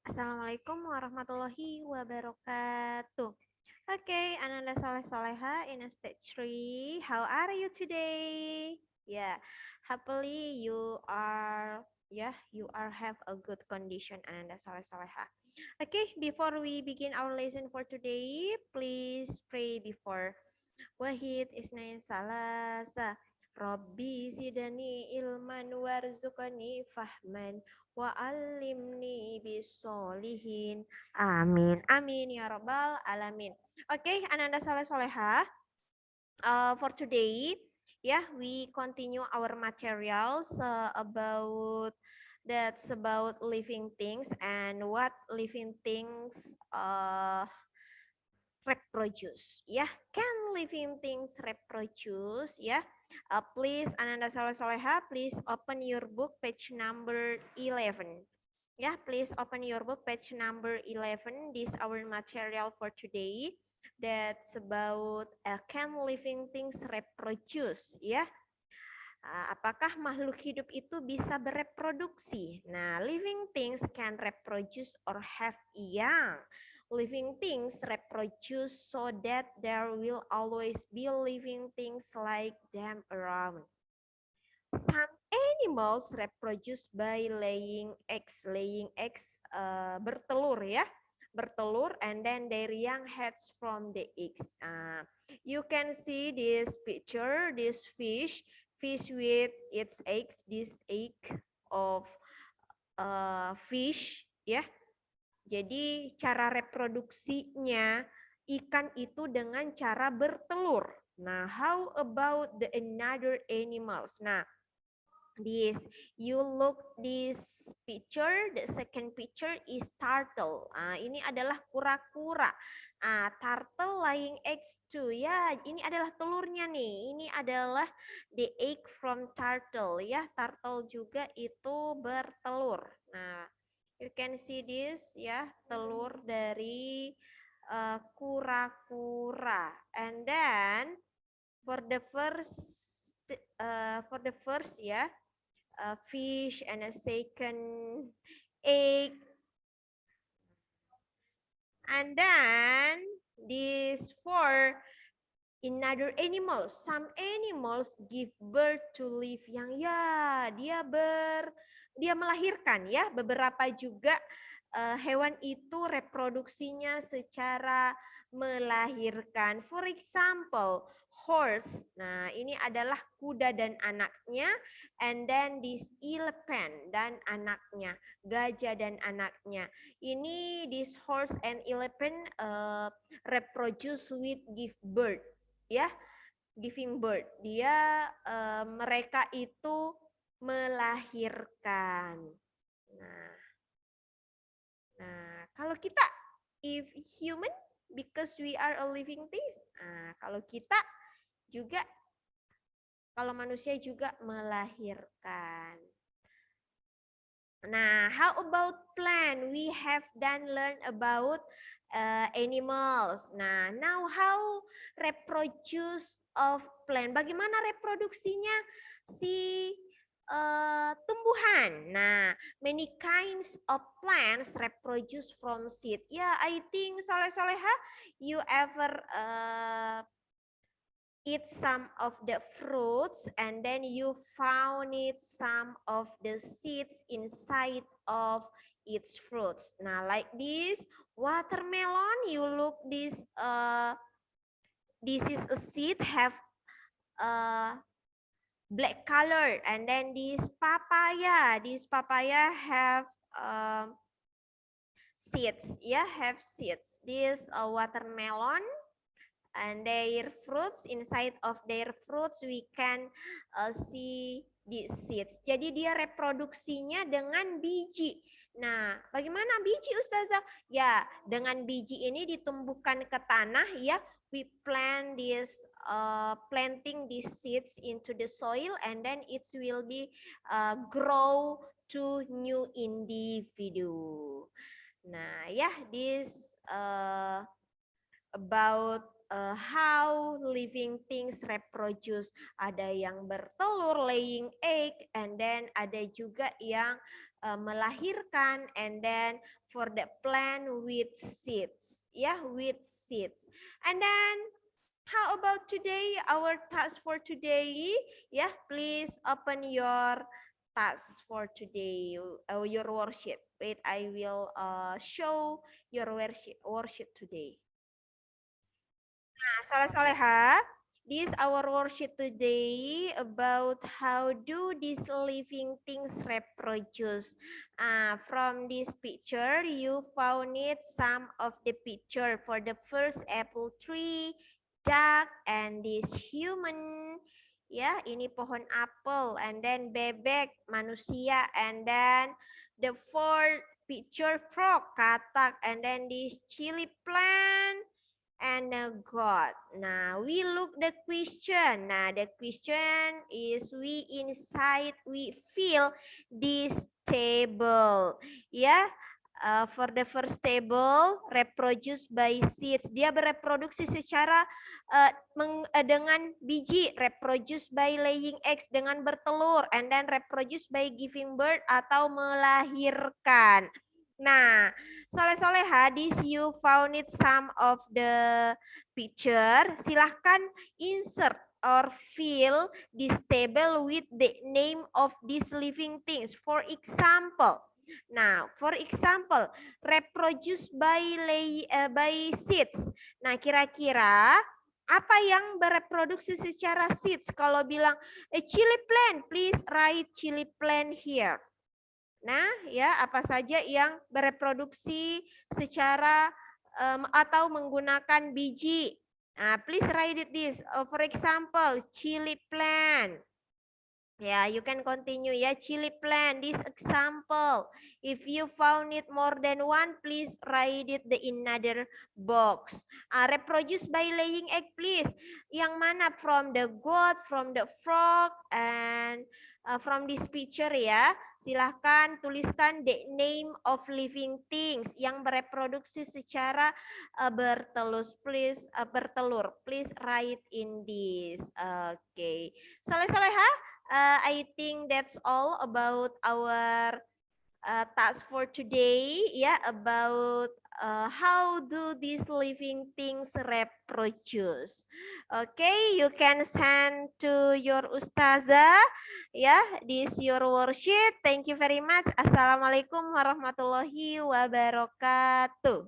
Assalamualaikum warahmatullahi wabarakatuh. Okay, Ananda Saleh Soleha in stage 3. How are you today? Yeah, happily you are have a good condition, Ananda Saleh Soleha. Okay, before we begin our lesson for today, please pray before. Wahid isnain salasa. Rabbi zidani ilman warzuqani fahman wa alimni bisolihin. Amin. Amin ya rabbal alamin. Oke, Ananda Saleh Soleha. For today, we continue our materials about living things and what living things reproduce. Can living things reproduce? Please, Ananda Saleh Soleha, please open your book page number 11. Please open your book page number 11. This our material for today. That's about can living things reproduce? Apakah makhluk hidup itu bisa bereproduksi? Nah, living things can reproduce or have young. Living things reproduce so that there will always be living things like them around. Some animals reproduce by laying eggs. Laying eggs bertelur bertelur, and then their young hatch from the eggs. You can see this picture, this fish with its eggs, this egg of fish, Jadi cara reproduksinya ikan itu dengan cara bertelur. Nah, how about the another animals? Nah, this picture, the second picture is turtle. Ini adalah kura-kura. Turtle laying eggs too. Ini adalah telurnya nih. Ini adalah the egg from turtle. Turtle juga itu bertelur. Nah, you can see this telur dari kura-kura. And then for the first fish and a second egg, and then these four another animals. Some animals give birth to live young. Dia melahirkan beberapa juga hewan itu reproduksinya secara melahirkan. For example, horse. Nah, ini adalah kuda dan anaknya, and then this elephant dan anaknya, gajah dan anaknya. Ini this horse and elephant reproduce with give birth, giving birth. Mereka itu melahirkan. Nah, kalau kita if human because we are a living things. Kalau kita juga kalau manusia juga melahirkan. Nah, how about plant? We have done learn about animals. Nah, now how reproduce of plant? Bagaimana reproduksinya si tumbuhan? Nah, many kinds of plants reproduce from seed. I think Soleha, you ever eat some of the fruits and then you found it some of the seeds inside of its fruits. Now like this watermelon, you look this is a seed have black color, and then this papaya have seeds, have seeds. This watermelon and their fruits, inside of their fruits we can see the seeds. Jadi dia reproduksinya dengan biji. Nah, bagaimana biji Ustazah? Dengan biji ini ditumbuhkan ke tanah we plant this planting these seeds into the soil, and then it will be grow to new individual. Nah, this about how living things reproduce. Ada yang bertelur, laying egg, and then ada juga yang melahirkan, and then for the plant with seeds, ya, with seeds. And then how about today, our task for today? Yeah, please open your task for today, your worksheet. Wait, I will show your worksheet today. Nah, soleh-soleha, this our worksheet today about how do these living things reproduce. From this picture, you found it some of the picture. For the first, apple tree, duck, and this human. Ya, ini pohon apel, and then bebek, manusia, and then the fourth picture, frog, katak, and then this chili plant, and a God. Now we look the question. Now the question is we inside we fill this table. Ya, for the first table reproduce by seeds. Dia bereproduksi secara dengan biji, reproduce by laying eggs dengan bertelur, and then reproduce by giving birth atau melahirkan. Nah, soleh-soleha, this you found it some of the picture. Silahkan insert or fill this table with the name of these living things. For example, now for example, reproduce by seeds. Nah, kira-kira apa yang bereproduksi secara seeds? Kalau bilang a chili plant, please write chili plant here. Nah, ya, apa saja yang bereproduksi secara atau menggunakan biji. Nah, please write it this. For example, chili plant. Ya, you can continue ya, chili plant. This example. If you found it more than one, please write it in another box. Reproduce by laying egg, please. Yang mana? From the goat, from the frog, and from this picture ya. Silahkan tuliskan the name of living things yang bereproduksi secara bertelur. Please write in this. Okay. Soleh-soleha, I think that's all about our task for today. Yeah, about how do these living things reproduce. Okay, you can send to your ustazah. Yeah, this your worksheet. Thank you very much. Assalamualaikum warahmatullahi wabarakatuh.